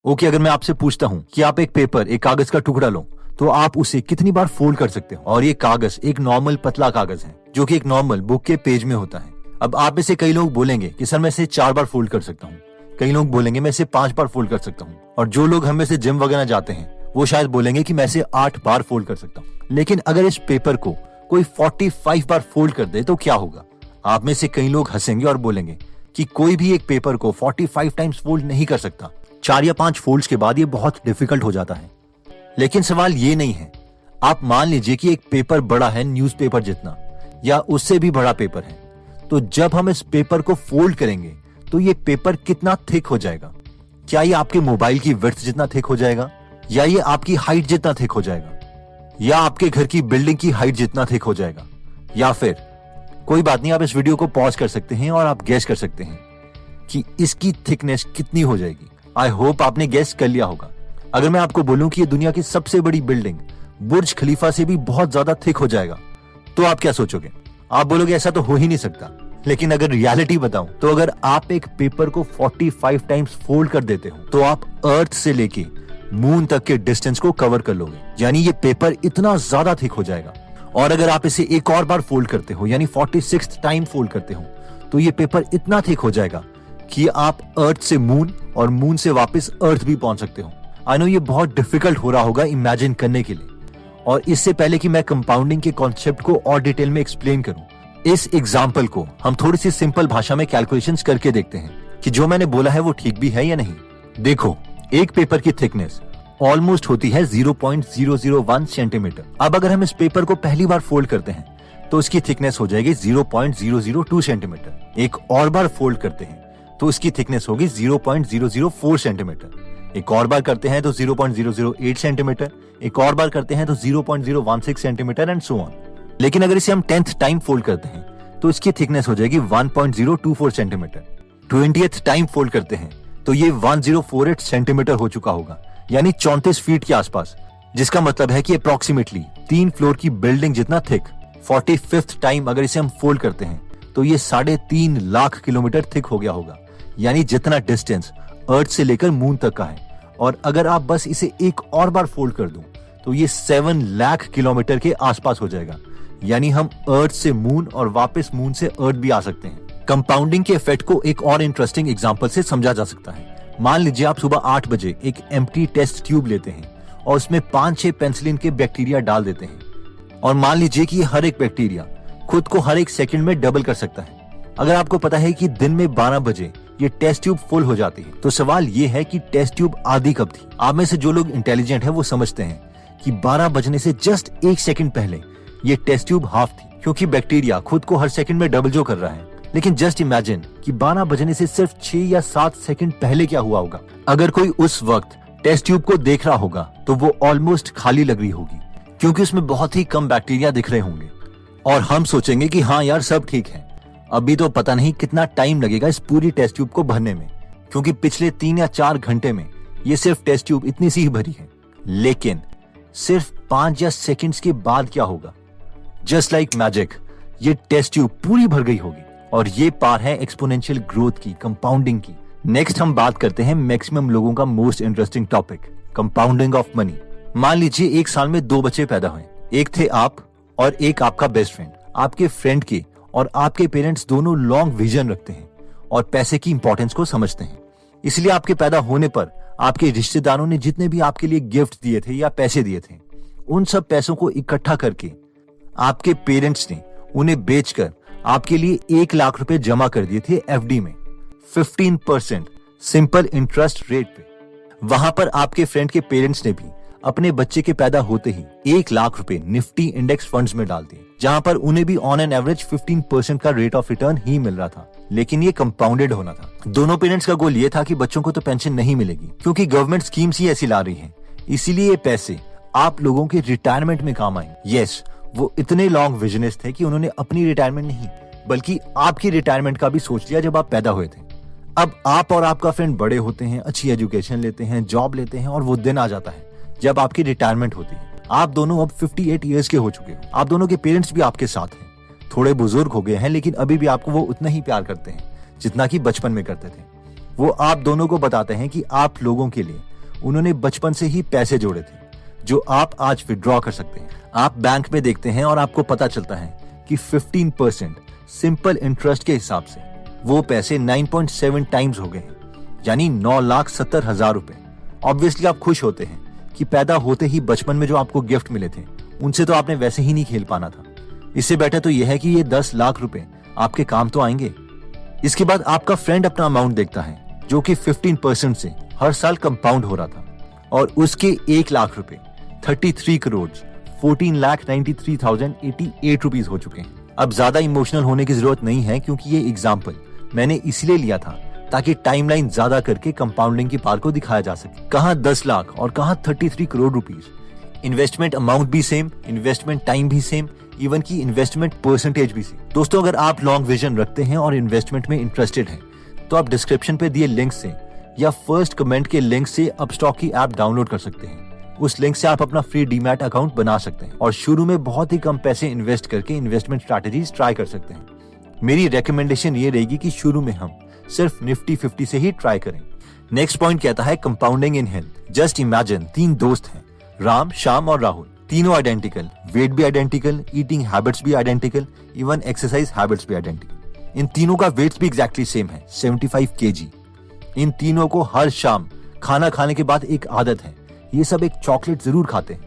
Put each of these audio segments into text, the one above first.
Okay, अगर मैं आपसे पूछता हूँ कि आप एक पेपर, एक कागज का टुकड़ा लो, तो आप उसे कितनी बार फोल्ड कर सकते हो? और ये कागज एक नॉर्मल पतला कागज है जो कि एक नॉर्मल बुक के पेज में होता है। अब आप में से कई लोग बोलेंगे कि सर मैं इसे 4 बार फोल्ड कर सकता हूँ, कई लोग बोलेंगे मैं इसे 5 बार फोल्ड कर सकता हूँ, और जो लोग हम में से जिम वगैरह जाते हैं वो शायद बोलेंगे कि मैं इसे 8 बार फोल्ड कर सकता हूँ। लेकिन अगर इस पेपर को कोई 45 बार फोल्ड कर दे तो क्या होगा? आप में से कई लोग हंसेंगे और बोलेंगे कि कोई भी एक पेपर को 45 टाइम्स फोल्ड नहीं कर सकता। 4 या 5 फोल्ड्स के बाद ये बहुत डिफिकल्ट हो जाता है। लेकिन सवाल ये नहीं है। आप मान लीजिए कि एक पेपर बड़ा है न्यूज़पेपर जितना, या उससे भी बड़ा पेपर है, तो जब हम इस पेपर को फोल्ड करेंगे तो ये पेपर कितना थिक हो जाएगा? क्या ये आपके मोबाइल की विड्थ जितना थिक हो जाएगा, या ये आपकी हाइट जितना थिक हो जाएगा, या आपके घर की बिल्डिंग की हाइट जितना थिक हो जाएगा, या फिर कोई बात नहीं, आप इस वीडियो को पॉज कर सकते हैं और आप गेस कर सकते हैं कि इसकी थिकनेस कितनी हो जाएगी। आई होप आपने गेस कर लिया होगा। अगर मैं आपको बोलूं कि ये दुनिया की सबसे बड़ी बिल्डिंग बुर्ज खलीफा से भी बहुत ज्यादा थिक हो जाएगा, तो आप क्या सोचोगे? आप बोलोगे ऐसा तो हो ही नहीं सकता। लेकिन अगर रियलिटी बताऊं तो अगर आप एक पेपर को 45 टाइम्स फोल्ड कर देते हो तो आप अर्थ से लेके मून तक के डिस्टेंस को कवर कर लोगे, यानी ये पेपर इतना ज्यादा थिक हो जाएगा। और अगर आप इसे एक और बार फोल्ड करते हो, यानी 46th टाइम फोल्ड करते हो, तो ये पेपर इतना थिक हो जाएगा कि आप अर्थ से मून और मून से वापस अर्थ भी पहुंच सकते हो। आई नो ये बहुत डिफिकल्ट हो रहा होगा इमेजिन करने के लिए। और इससे पहले कि मैं कंपाउंडिंग के कॉन्सेप्ट को और डिटेल में एक्सप्लेन करूं, इस एग्जाम्पल को हम थोड़ी सी सिंपल भाषा में कैलकुलेशंस करके देखते हैं कि जो मैंने बोला है वो ठीक भी है या नहीं। देखो, एक पेपर की थिकनेस ऑलमोस्ट होती है 0.001 सेंटीमीटर। अब अगर हम इस पेपर को पहली बार फोल्ड करते हैं तो इसकी थिकनेस हो जाएगी 0.002 सेंटीमीटर। एक और बार फोल्ड करते हैं तो इसकी थिकनेस होगी 0.004 सेंटीमीटर। एक और बार करते हैं तो 0.008 सेंटीमीटर। एक और बार करते हैं तो 0.016 सेंटीमीटर एंड सो ऑन। लेकिन अगर इसे हम 10th टाइम फोल्ड करते हैं तो इसकी थिकनेस हो जाएगी 1.024 सेंटीमीटर। 20th टाइम फोल्ड करते हैं तो ये 1048 सेंटीमीटर हो चुका होगा, यानी 34 फीट के आसपास, जिसका मतलब है कि अप्रोक्सीमेटली 3 फ्लोर की बिल्डिंग जितना थिक। 45th टाइम अगर इसे हम फोल्ड करते हैं तो ये 3.5 लाख किलोमीटर थिक हो गया होगा, यानी जितना डिस्टेंस अर्थ से लेकर मून तक का है। और अगर आप बस इसे एक और बार फोल्ड कर दूं तो ये 7 लाख किलोमीटर के आसपास हो जाएगा, यानी हम अर्थ से मून और वापस मून से अर्थ भी आ सकते हैं। कंपाउंडिंग के इफेक्ट को एक और इंटरेस्टिंग एग्जांपल से समझा जा सकता है। मान लीजिए आप सुबह 8 बजे एक एम्प्टी टेस्ट ट्यूब लेते हैं और उसमें 5-6 पेनिसिलिन के बैक्टीरिया डाल देते हैं, और मान लीजिए कि हर एक बैक्टीरिया खुद को हर एक सेकंड में डबल कर सकता है। अगर आपको पता है कि दिन में 12 बजे ये टेस्ट ट्यूब फुल हो जाती है, तो सवाल ये है कि टेस्ट ट्यूब आधी कब थी? आप में से जो लोग इंटेलिजेंट है वो समझते हैं कि 12 बजने से जस्ट 1 सेकंड पहले ये टेस्ट ट्यूब हाफ थी, क्योंकि बैक्टीरिया खुद को हर सेकंड में डबल जो कर रहा है। लेकिन जस्ट इमेजिन कि 12 बजने से सिर्फ 6 या 7 सेकंड पहले क्या हुआ होगा। अगर कोई उस वक्त टेस्ट ट्यूब को देख रहा होगा तो वो ऑलमोस्ट खाली लग रही होगी, क्योंकि उसमें बहुत ही कम बैक्टीरिया दिख रहे होंगे। और हम सोचेंगे कि हाँ यार सब ठीक है, अभी तो पता नहीं कितना टाइम लगेगा इस पूरी टेस्ट ट्यूब को भरने में, क्योंकि पिछले 3 या 4 घंटे में ये सिर्फ टेस्ट ट्यूब इतनी सी ही भरी है। लेकिन सिर्फ 5 या सेकंड्स के बाद क्या होगा? जस्ट लाइक मैजिक ये टेस्ट ट्यूब पूरी भर गई होगी। और ये पार है एक्सपोनेंशियल ग्रोथ की, कंपाउंडिंग की। नेक्स्ट हम बात करते हैं मैक्सिमम लोगों का most interesting topic, compounding of money. मान लीजिए एक साल में 2 बच्चे पैदा हुए। एक थे आप और एक आपका बेस्ट फ्रेंड। आपके फ्रेंड के और आपके पेरेंट्स दोनों लॉन्ग विजन रखते हैं और पैसे की इंपॉर्टेंस को समझते हैं। इसलिए आपके पैदा होने पर आपके रिश्तेदारों ने जितने भी आपके लिए गिफ्ट दिए थे या पैसे दिए थे, उन सब पैसों को इकट्ठा करके आपके पेरेंट्स ने उन्हें बेचकर आपके लिए 1 लाख रुपए जमा कर दिए थे एफडी में, 15% सिंपल इंटरेस्ट रेट पे। वहां पर आपके फ्रेंड के पेरेंट्स ने भी अपने बच्चे के पैदा होते ही 1 लाख रुपए निफ्टी इंडेक्स फंड्स में डाल दिए, जहां पर उन्हें भी ऑन एन एवरेज 15% का रेट ऑफ रिटर्न ही मिल रहा था। लेकिन ये कंपाउंडेड होना था। दोनों पेरेंट्स का गोल ये था कि बच्चों को तो पेंशन नहीं मिलेगी, क्योंकि गवर्नमेंट स्कीम्स ही ऐसी ला रही है, इसीलिए ये पैसे आप लोगों के रिटायरमेंट में काम आएंगे। यस, वो इतने लॉन्ग विजनर्स थे कि उन्होंने अपनी रिटायरमेंट नहीं बल्कि आपकी रिटायरमेंट का भी सोच लिया जब आप पैदा हुए थे। अब आप और आपका फ्रेंड बड़े होते हैं, अच्छी एजुकेशन लेते हैं, जॉब लेते हैं, और वो दिन आ जाता है जब आपकी रिटायरमेंट होती है। आप दोनों अब 58 ईयर्स के हो चुके हो। आप दोनों के पेरेंट्स भी आपके साथ हैं, थोड़े बुजुर्ग हो गए हैं, लेकिन अभी भी आपको वो उतना ही प्यार करते हैं जितना कि बचपन में करते थे। वो आप दोनों को बताते हैं कि आप लोगों के लिए उन्होंने बचपन से ही पैसे जोड़े थे जो आप आज विड्रॉ कर सकते हैं। आप बैंक में देखते हैं और आपको पता चलता है कि 15% सिंपल इंटरेस्ट के हिसाब से वो पैसे 9.7 टाइम्स हो गए हैं, यानी 9,70,000 रुपए। ऑब्वियसली आप खुश होते हैं कि पैदा होते ही बचपन में जो आपको गिफ्ट मिले थे उनसे तो आपने वैसे ही नहीं खेल पाना था। इससे बेटर तो यह है कि ये 10 लाख रुपए आपके काम तो आएंगे। इसके बाद आपका फ्रेंड अपना अमाउंट देखता है जो कि 15% से हर साल कंपाउंड हो रहा था और उसके 1 लाख रुपए 33 करोड़ 14,93,088 रुपीज हो चुके हैं। अब ज्यादा इमोशनल होने की जरूरत नहीं है क्योंकि ये एग्जाम्पल मैंने इसलिए लिया था ताकि टाइमलाइन ज्यादा करके कंपाउंडिंग की पार को दिखाया जा सके। कहां 10 लाख और कहां 33 करोड़ रुपीज। इन्वेस्टमेंट अमाउंट भी सेम, इन्वेस्टमेंट टाइम भी सेम, इवन की इन्वेस्टमेंट परसेंटेज भी सेम। दोस्तों, अगर आप लॉन्ग विजन रखते हैं और इन्वेस्टमेंट में इंटरेस्टेड हैं तो आप डिस्क्रिप्शन पे दिए लिंक से या फर्स्ट कमेंट के लिंक से अपस्टॉक की ऐप डाउनलोड कर सकते हैं। उस लिंक से आप अपना फ्री डीमैट अकाउंट बना सकते हैं और शुरू में बहुत ही कम पैसे इन्वेस्ट करके इन्वेस्टमेंट स्ट्रैटेजीज ट्राई कर सकते हैं। मेरी रेकमेंडेशन ये रहेगी कि शुरू में हम सिर्फ निफ्टी 50 से ही ट्राई करें। नेक्स्ट पॉइंट कहता है compounding in health. Just imagine 3 दोस्त हैं, राम, श्याम और राहुल। तीनों आइडेंटिकल, वेट भी आइडेंटिकल, ईटिंग हैबिट्स भी आइडेंटिकल, इवन एक्सरसाइज हैबिट्स भी आइडेंटिकल। इन तीनों का वेट्स भी एग्जैक्टली सेम है, 75 kg। इन तीनों को हर शाम खाना खाने के बाद एक आदत है, ये सब एक चॉकलेट जरूर खाते हैं।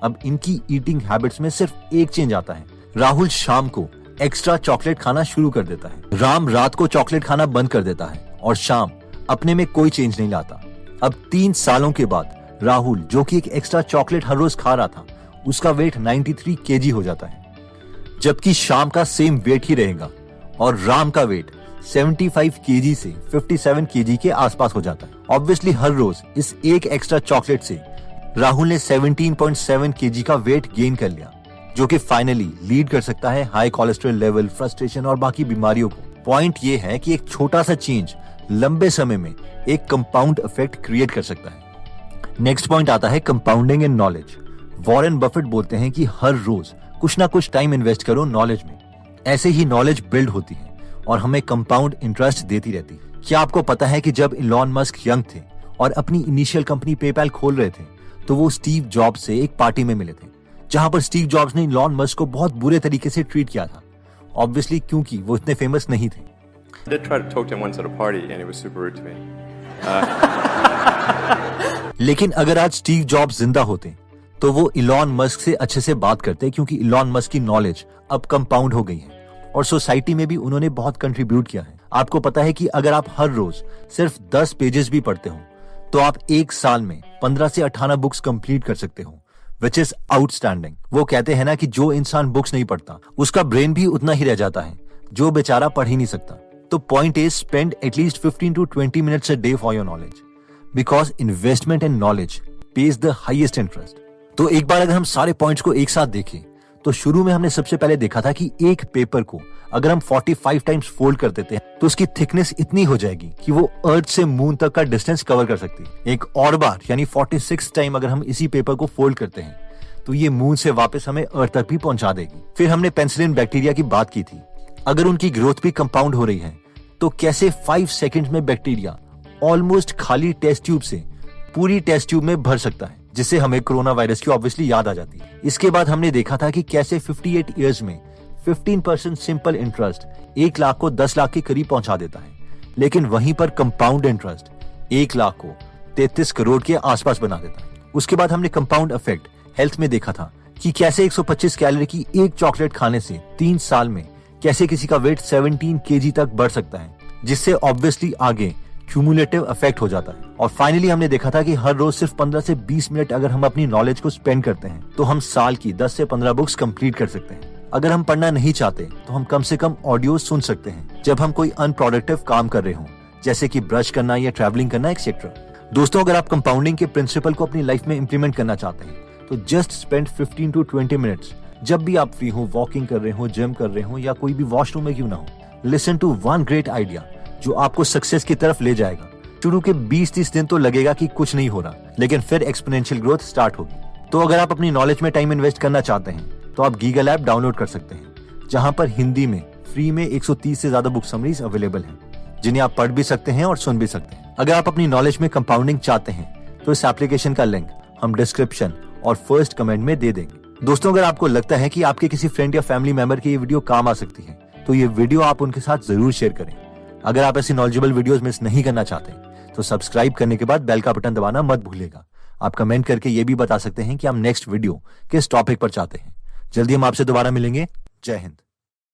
अब इनकी ईटिंग हैबिट्स में सिर्फ एक चेंज आता है। राहुल शाम को एक्स्ट्रा चॉकलेट खाना शुरू कर देता है, राम रात को चॉकलेट खाना बंद कर देता है और शाम अपने में कोई चेंज नहीं लाता। अब 3 सालों के बाद राहुल, जो कि एक एक्स्ट्रा चॉकलेट हर रोज खा रहा था, उसका वेट 93 kg हो जाता है, जबकि शाम का सेम वेट ही रहेगा और राम का वेट 75 kg से 57 kg के आसपास हो जाता है। ऑब्वियसली हर रोज इस एक एक्स्ट्रा चॉकलेट से राहुल ने 17.7 kg का वेट गेन कर लिया, जो कि फाइनली लीड कर सकता है हाई कोलेस्ट्रॉल लेवल, फ्रस्ट्रेशन और बाकी बीमारियों को। पॉइंट ये है कि एक छोटा सा चेंज लंबे समय में एक कंपाउंड इफेक्ट क्रिएट कर सकता है। नेक्स्ट पॉइंट आता है compounding in knowledge. Warren Buffett बोलते हैं कि हर रोज कुछ ना कुछ टाइम इन्वेस्ट करो नॉलेज में, ऐसे ही नॉलेज बिल्ड होती है और हमें कंपाउंड इंटरेस्ट देती रहती है। क्या आपको पता है कि जब इलॉन मस्क यंग थे और अपनी इनिशियल कंपनी पेपैल खोल रहे थे तो वो स्टीव जॉब्स से एक पार्टी में मिले थे, जहां पर स्टीव जॉब्स ने इलॉन मस्क को बहुत बुरे तरीके से ट्रीट किया था, ऑब्वियसली क्योंकि वो इतने फेमस नहीं थे। I did try to talk to him once at a party and he was super rude to me. लेकिन अगर आज स्टीव जॉब्स जिंदा होते तो वो इलॉन मस्क से अच्छे से बात करते, क्योंकि इलॉन मस्क की नॉलेज अब कंपाउंड हो गई है और सोसाइटी में भी उन्होंने बहुत कंट्रीब्यूट किया है। आपको पता है कि अगर आप हर रोज सिर्फ 10 पेजेस भी पढ़ते हो तो आप एक साल में 15 से 18 बुक्स कंप्लीट कर सकते हो, विच इज आउटस्टैंडिंग। वो कहते हैं ना कि जो इंसान बुक्स नहीं पढ़ता उसका ब्रेन भी उतना ही रह जाता है जो बेचारा पढ़ ही नहीं सकता। तो point is spend at least 15 to 20 minutes a day for your knowledge, because investment in knowledge pays the highest interest. तो एक बार अगर हम सारे पॉइंट्स को एक साथ देखें तो शुरू में हमने सबसे पहले देखा था कि एक पेपर को अगर हम 45 टाइम्स फोल्ड कर देते हैं तो उसकी थिकनेस इतनी हो जाएगी कि वो अर्थ से मून तक का डिस्टेंस कवर कर सकती है। एक और बार यानी 46 टाइम अगर हम इसी पेपर को फोल्ड करते हैं तो ये मून से वापस हमें अर्थ तक भी पहुंचा देगी। फिर हमने पेनिसिलिन बैक्टीरिया की बात की थी। अगर उनकी ग्रोथ भी कंपाउंड हो रही है तो कैसे 5 सेकंड में बैक्टीरिया ऑलमोस्ट खाली टेस्ट ट्यूब से पूरी टेस्ट ट्यूब में भर सकता है, जिससे हमें कोरोना वायरस की ऑब्वियसली याद आ जाती है। इसके बाद हमने देखा था कि कैसे 58 इयर्स में 15% सिंपल इंटरेस्ट 1 लाख को 10 लाख के करीब पहुंचा देता है, लेकिन वहीं पर कंपाउंड इंटरेस्ट 1 लाख को 33 करोड़ के आसपास बना देता है। उसके बाद हमने कंपाउंड इफेक्ट हेल्थ में देखा था कि कैसे 125 कैलोरी की एक चॉकलेट खाने से 3 साल में कैसे किसी का वेट 17 kg तक बढ़ सकता है, जिससे ऑब्वियसली आगे क्यूमुलेटिव इफेक्ट हो जाता है। और फाइनली हमने देखा था कि हर रोज सिर्फ 15 से 20 मिनट अगर हम अपनी नॉलेज को स्पेंड करते हैं तो हम साल की 10 से 15 बुक्स कंप्लीट कर सकते हैं। अगर हम पढ़ना नहीं चाहते तो हम कम से कम ऑडियो सुन सकते हैं जब हम कोई अनप्रोडक्टिव काम कर रहे हों, जैसे कि ब्रश करना या ट्रैवलिंग करना एक्सेट्रा। दोस्तों, अगर आप कंपाउंडिंग के प्रिंसिपल को अपनी लाइफ में इंप्लीमेंट करना चाहते हैं तो जस्ट स्पेंड 15 to 20 मिनट्स जब भी आप फ्री हो, वॉकिंग कर रहे हो, जिम कर रहे हो या कोई भी वॉशरूम में क्यों ना हो। Listen to one great idea जो आपको सक्सेस की तरफ ले जाएगा। शुरू के 20-30 दिन तो लगेगा कि कुछ नहीं हो रहा, लेकिन फिर एक्सपोनेंशियल ग्रोथ स्टार्ट होगी। तो अगर आप अपनी नॉलेज में टाइम इन्वेस्ट करना चाहते हैं तो आप गीगल ऐप डाउनलोड कर सकते हैं, जहां पर हिंदी में फ्री में 130 से ज्यादा बुक समरीज अवेलेबल हैं, जिन्हें आप पढ़ भी सकते हैं और सुन भी सकते हैं। अगर आप अपनी नॉलेज में कंपाउंडिंग चाहते हैं तो इस एप्लीकेशन का लिंक हम डिस्क्रिप्शन और फर्स्ट कमेंट में दे देंगे। दोस्तों, अगर आपको लगता है कि आपके किसी फ्रेंड या फैमिली मेंबर की ये वीडियो काम आ सकती है तो ये वीडियो आप उनके साथ जरूर शेयर करें। अगर आप ऐसी नॉलेजेबल वीडियोस मिस नहीं करना चाहते तो सब्सक्राइब करने के बाद बेल का बटन दबाना मत भूलिएगा। आप कमेंट करके ये भी बता सकते हैं कि हम नेक्स्ट वीडियो किस टॉपिक पर चाहते हैं। जल्दी हम आपसे दोबारा मिलेंगे। जय हिंद।